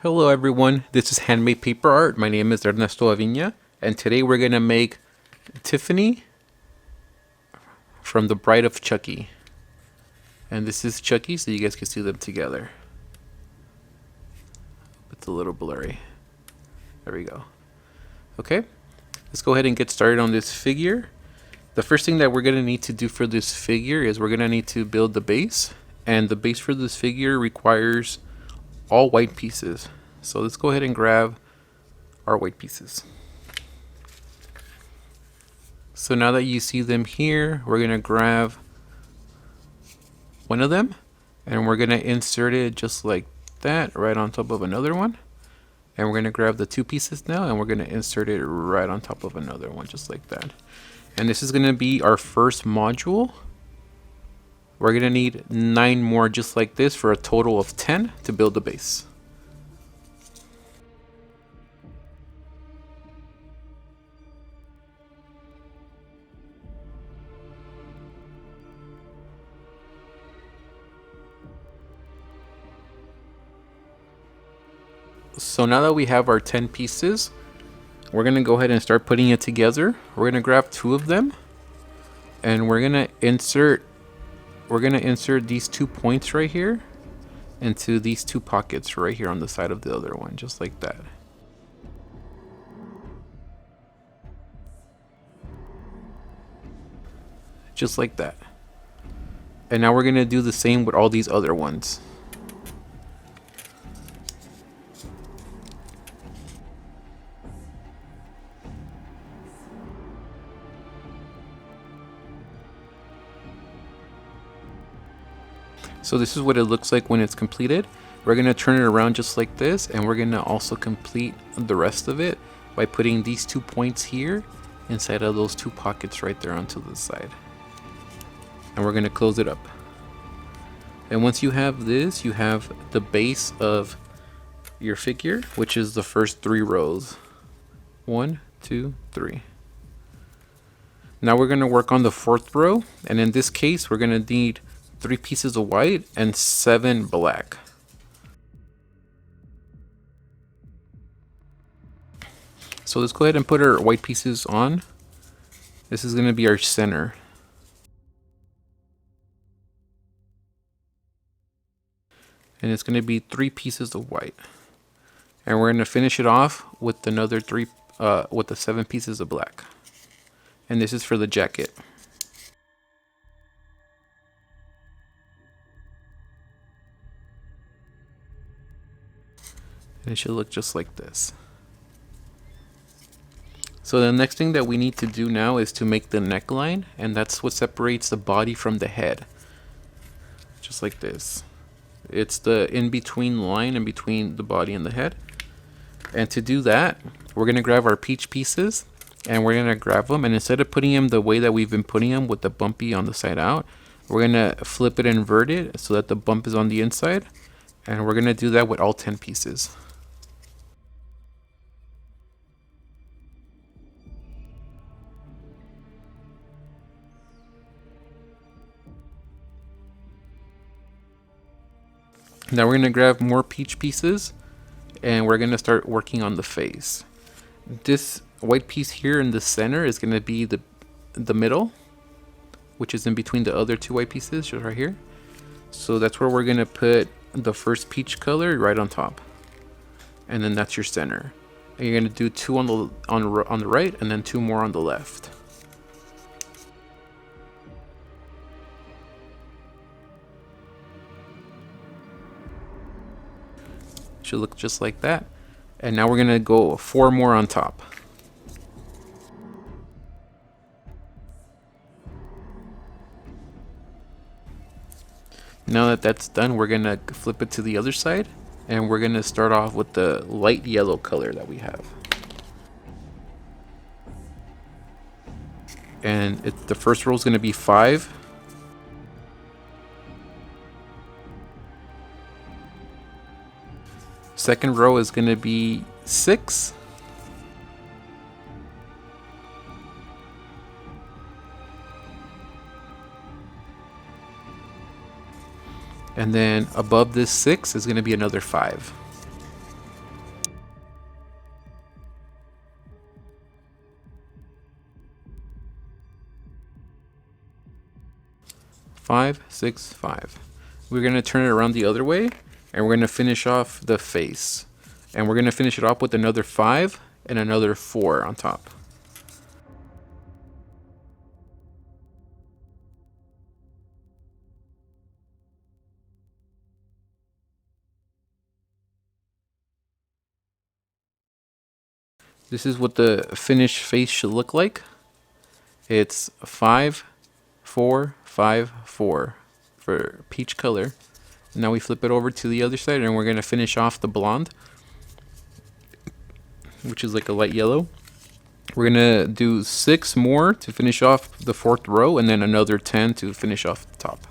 Hello everyone, this is Handmade Paper Art. My name is Ernesto Aviña, and today we're going to make Tiffany from the Bride of Chucky. And this is Chucky, so you guys can see them together. It's a little blurry. There we go. Okay, let's go ahead and get started on this figure. The first thing that we're going to need to do for this figure is we're going to need to build the base. And the base for this figure requires all white pieces. So let's go ahead and grab our white pieces. So now that you see them here, we're going to grab one of them and we're going to insert it just like that right on top of another one. And we're going to grab the two pieces now and we're going to insert it right on top of another one just like that. And this is going to be our first module. We're going to need 9 more just like this for a total of 10 to build the base. So now that we have our 10 pieces, we're going to go ahead and start putting it together. We're going to grab 2 of them and we're going to insert these 2 points right here into these 2 pockets right here on the side of the other one, just like that. Just like that. And now we're going to do the same with all these other ones. So this is what it looks like when it's completed. We're going to turn it around just like this, and we're going to also complete the rest of it by putting these 2 points here inside of those 2 pockets right there onto the side. And we're going to close it up. And once you have this, you have the base of your figure, which is the first 3 rows. 1, 2, 3. Now we're going to work on the 4th row, and in this case we're going to need 3 pieces of white and 7 black. So let's go ahead and put our white pieces on. This is going to be our center. And it's going to be 3 pieces of white. And we're going to finish it off with another 3 with the 7 pieces of black. And this is for the jacket. And it should look just like this. So the next thing that we need to do now is to make the neckline, and that's what separates the body from the head. Just like this. It's the in-between line in between the body and the head. And to do that, we're going to grab our peach pieces and we're going to grab them, and instead of putting them the way that we've been putting them with the bumpy on the side out, we're going to flip it and invert it so that the bump is on the inside. And we're going to do that with all 10 pieces. Now we're going to grab more peach pieces and we're going to start working on the face. This white piece here in the center is going to be the middle, which is in between the other 2 white pieces just right here. So that's where we're going to put the first peach color right on top. And then that's your center. And you're going to do 2 on the right and then 2 more on the left. Should look just like that. And now we're going to go 4 more on top. Now that that's done, we're going to flip it to the other side and we're going to start off with the light yellow color that we have. And the first row is going to be 5. Second row is going to be 6. And then above this 6 is going to be another 5. 5, 6, 5. We're going to turn it around the other way, and we're going to finish off the face. And we're going to finish it off with another 5 and another 4 on top. This is what the finished face should look like. It's 5, 4, 5, 4 for peach color. Now we flip it over to the other side, and we're going to finish off the blonde, which is like a light yellow. We're going to do 6 more to finish off the 4th row, and then another 10 to finish off the top.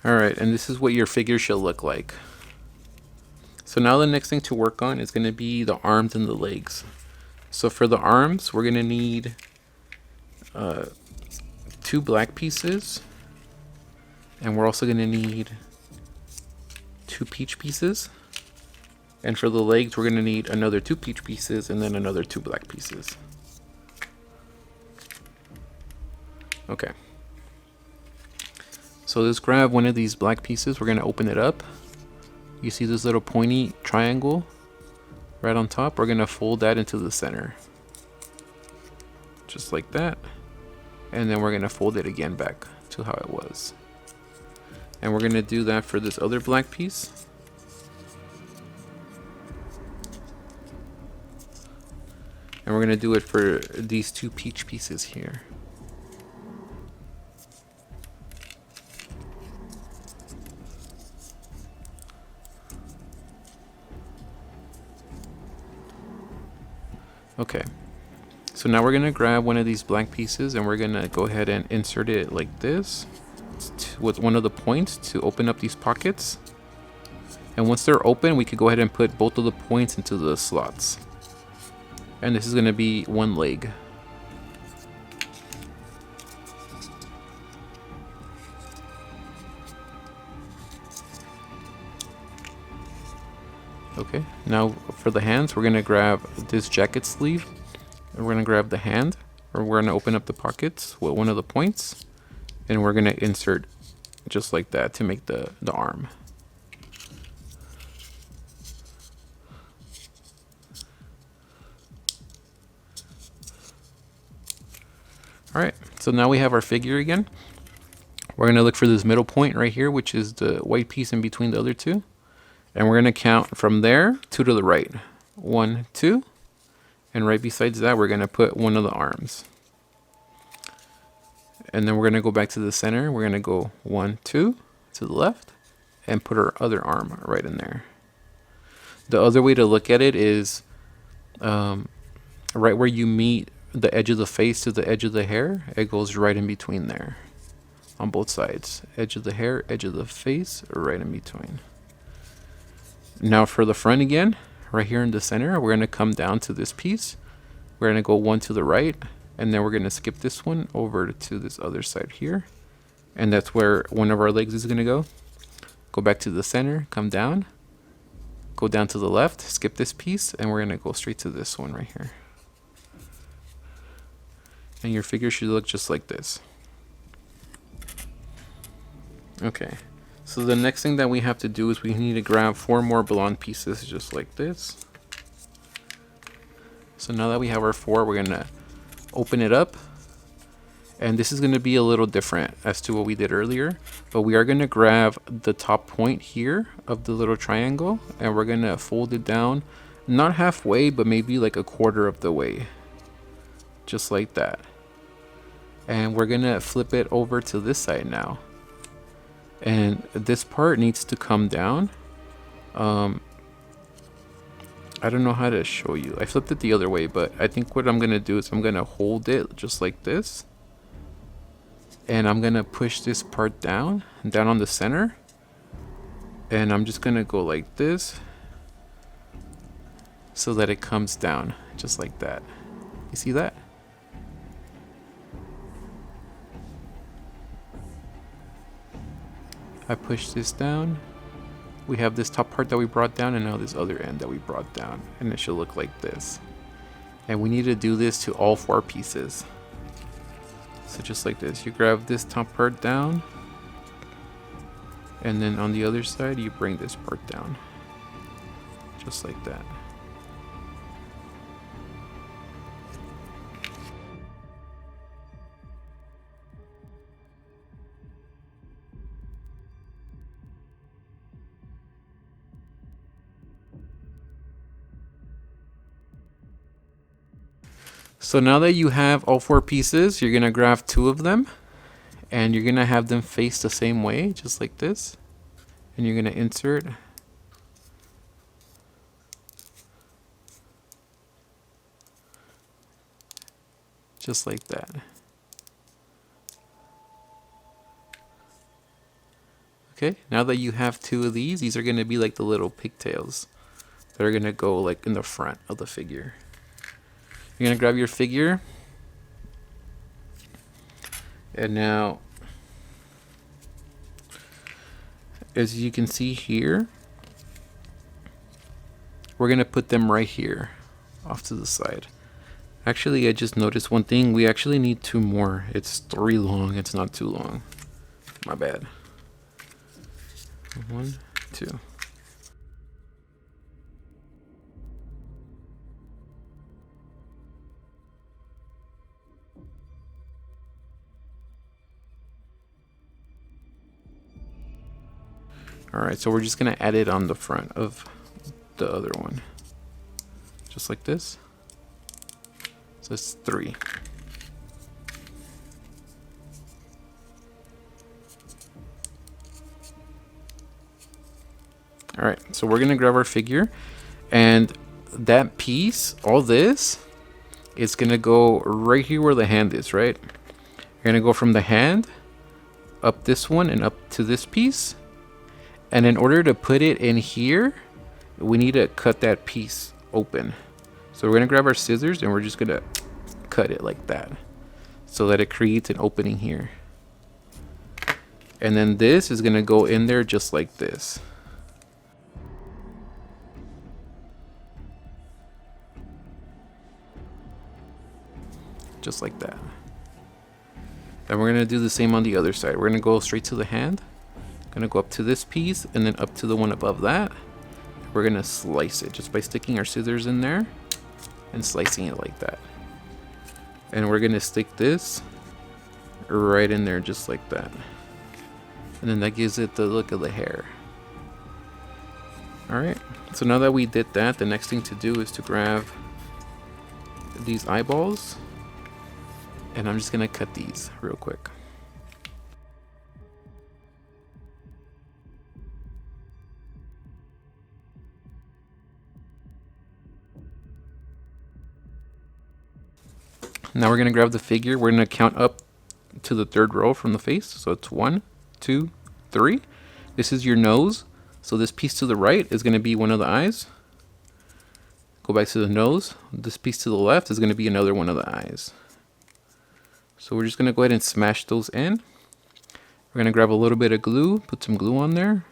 Alright, and this is what your figure should look like. So now the next thing to work on is going to be the arms and the legs. So for the arms, we're going to need 2 black pieces. And we're also going to need 2 peach pieces. And for the legs, we're going to need another 2 peach pieces and then another 2 black pieces. Okay. So let's grab one of these black pieces. We're going to open it up. You see this little pointy triangle right on top? We're going to fold that into the center. Just like that. And then we're going to fold it again back to how it was. And we're going to do that for this other black piece. And we're going to do it for these 2 peach pieces here. Okay, so now we're going to grab one of these black pieces and we're going to go ahead and insert it like this with one of the points to open up these pockets. And once they're open, we could go ahead and put both of the points into the slots. And this is going to be one leg. Okay, now for the hands, we're going to grab this jacket sleeve. And we're going to grab the hand, or we're going to open up the pockets with one of the points. And we're going to insert just like that to make the arm. Alright, so now we have our figure again. We're going to look for this middle point right here, which is the white piece in between the other 2. And we're going to count from there 2 to the right. 1, 2. And right besides that, we're going to put one of the arms. And then we're going to go back to the center. We're going to go 1, 2 to the left. And put our other arm right in there. The other way to look at it is right where you meet the edge of the face to the edge of the hair. It goes right in between there. On both sides. Edge of the hair, edge of the face, right in between. Now for the front again, right here in the center, we're going to come down to this piece. We're going to go 1 to the right, and then we're going to skip this one over to this other side here. And that's where one of our legs is going to go. Go back to the center, come down, go down to the left, skip this piece, and we're going to go straight to this one right here. And your figure should look just like this. Okay. So the next thing that we have to do is we need to grab 4 more blonde pieces just like this. So now that we have our 4, we're going to open it up. And this is going to be a little different as to what we did earlier. But we are going to grab the top point here of the little triangle. And we're going to fold it down, not halfway, but maybe like a quarter of the way. Just like that. And we're going to flip it over to this side now. And this part needs to come down. I don't know how to show you. I flipped it the other way, but I think what I'm going to do is I'm going to hold it just like this. And I'm going to push this part down on the center. And I'm just going to go like this so that it comes down just like that. You see that? I push this down. We have this top part that we brought down, and now this other end that we brought down, and it should look like this. And we need to do this to all 4 pieces. So just like this, you grab this top part down, and then on the other side you bring this part down, just like that. So now that you have all 4 pieces, you're gonna grab 2 of them and you're gonna have them face the same way, just like this. And you're gonna insert just like that. Okay, now that you have 2 of these are gonna be like the little pigtails that are gonna go like in the front of the figure. You're gonna grab your figure, and now as you can see here, we're gonna put them right here off to the side. Actually, I just noticed one thing. We actually need 2 more. It's 3 long. It's not too long. My bad. 1, 2. Alright, so we're just gonna add it on the front of the other one. Just like this. So it's 3. Alright, so we're gonna grab our figure, and that piece, all this, is gonna go right here where the hand is, right? You're gonna go from the hand up this one and up to this piece. And in order to put it in here, we need to cut that piece open. So we're gonna grab our scissors and we're just gonna cut it like that, so that it creates an opening here. And then this is gonna go in there just like this. Just like that. And we're gonna do the same on the other side. We're gonna go straight to the hand. Gonna go up to this piece and then up to the one above that. We're gonna slice it just by sticking our scissors in there and slicing it like that. And we're gonna stick this right in there just like that. And then that gives it the look of the hair. Alright, so now that we did that, the next thing to do is to grab these eyeballs. And I'm just gonna cut these real quick. Now we're gonna grab the figure. We're gonna count up to the 3rd row from the face. So it's 1, 2, 3. This is your nose. So this piece to the right is gonna be one of the eyes. Go back to the nose. This piece to the left is gonna be another one of the eyes. So we're just gonna go ahead and smash those in. We're gonna grab a little bit of glue, put some glue on there.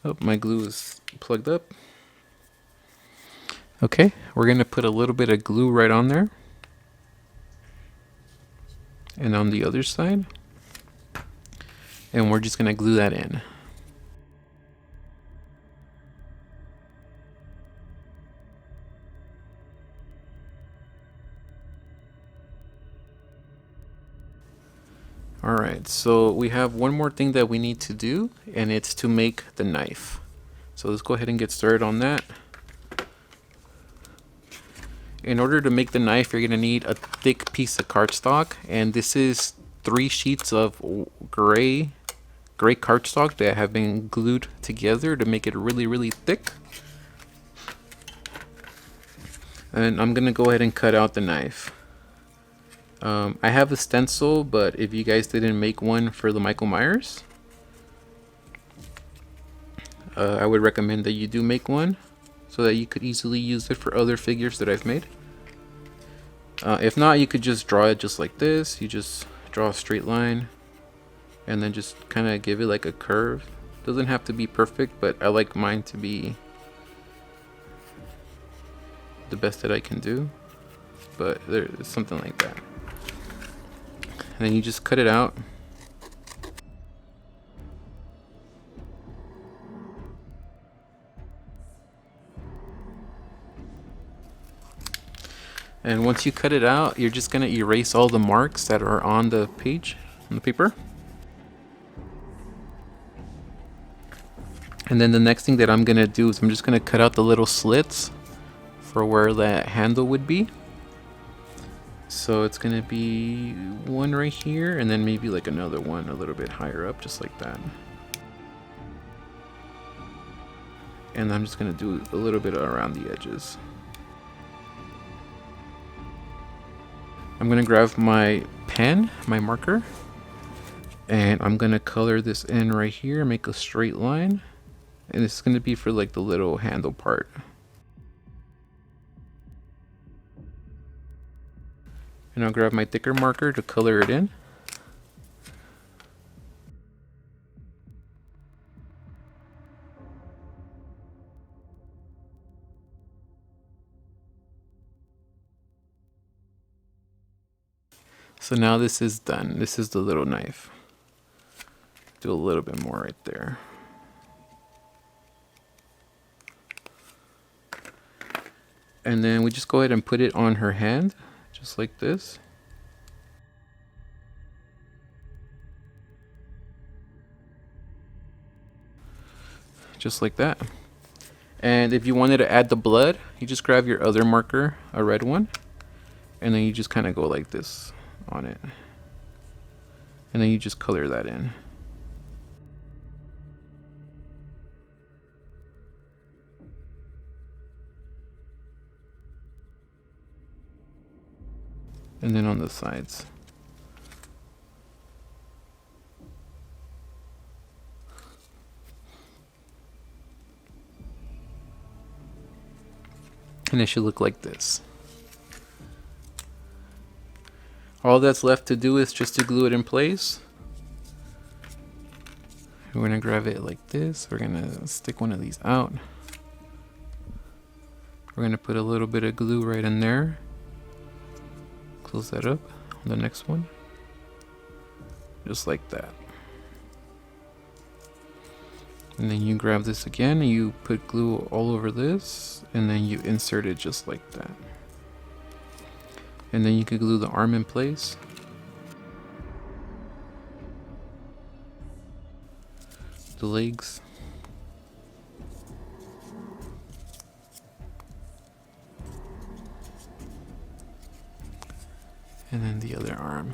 Oh, my glue is plugged up. Okay, we're gonna put a little bit of glue right on there. And on the other side. And we're just gonna glue that in. Alright, so we have one more thing that we need to do, and it's to make the knife. So let's go ahead and get started on that. In order to make the knife, you're gonna need a thick piece of cardstock, and this is 3 sheets of gray cardstock that have been glued together to make it really thick. And I'm gonna go ahead and cut out the knife. I have a stencil, but if you guys didn't make one for the Michael Myers, I would recommend that you do make one so that you could easily use it for other figures that I've made. If not, you could just draw it just like this. You just draw a straight line and then just kind of give it like a curve. Doesn't have to be perfect, but I like mine to be the best that I can do, but there's something like that. And then you just cut it out. And once you cut it out, you're just gonna erase all the marks that are on the page, on the paper. And then the next thing that I'm gonna do is I'm just gonna cut out the little slits for where that handle would be. So it's gonna be one right here, and then maybe like another one a little bit higher up, just like that. And I'm just gonna do a little bit around the edges. I'm gonna grab my pen, my marker, and I'm gonna color this in right here, make a straight line. And this is gonna be for like the little handle part. And I'll grab my thicker marker to color it in. So now this is done. This is the little knife. Do a little bit more right there. And then we just go ahead and put it on her hand, just like this. Just like that. And if you wanted to add the blood, you just grab your other marker, a red one, and then you just kind of go like this on it. And then you just color that in. And then on the sides. And it should look like this. All that's left to do is just to glue it in place. We're gonna grab it like this. We're gonna stick one of these out. We're gonna put a little bit of glue right in there. Close that up on the next one. Just like that. And then you grab this again and you put glue all over this, and then you insert it just like that. And then you can glue the arm in place. The legs. And then the other arm.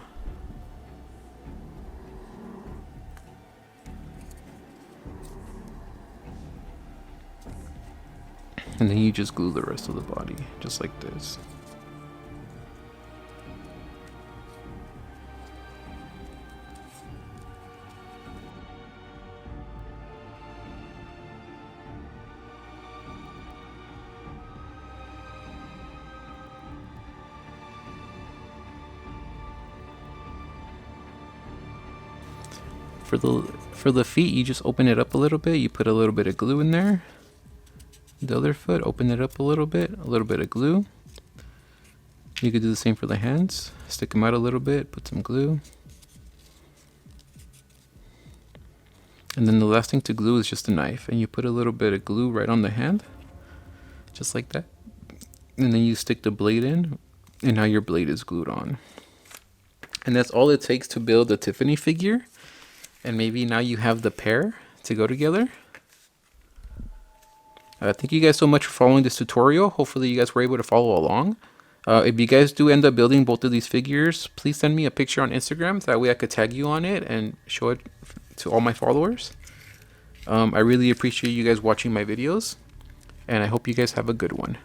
And then you just glue the rest of the body, just like this. For the feet, you just open it up a little bit. You put a little bit of glue in there. The other foot, open it up a little bit of glue. You could do the same for the hands. Stick them out a little bit, put some glue. And then the last thing to glue is just a knife. And you put a little bit of glue right on the hand, just like that. And then you stick the blade in, and now your blade is glued on. And that's all it takes to build a Tiffany figure. And maybe now you have the pair to go together. Thank you guys so much for following this tutorial. Hopefully you guys were able to follow along. If you guys do end up building both of these figures, please send me a picture on Instagram. That way I could tag you on it and show it to all my followers. I really appreciate you guys watching my videos. And I hope you guys have a good one.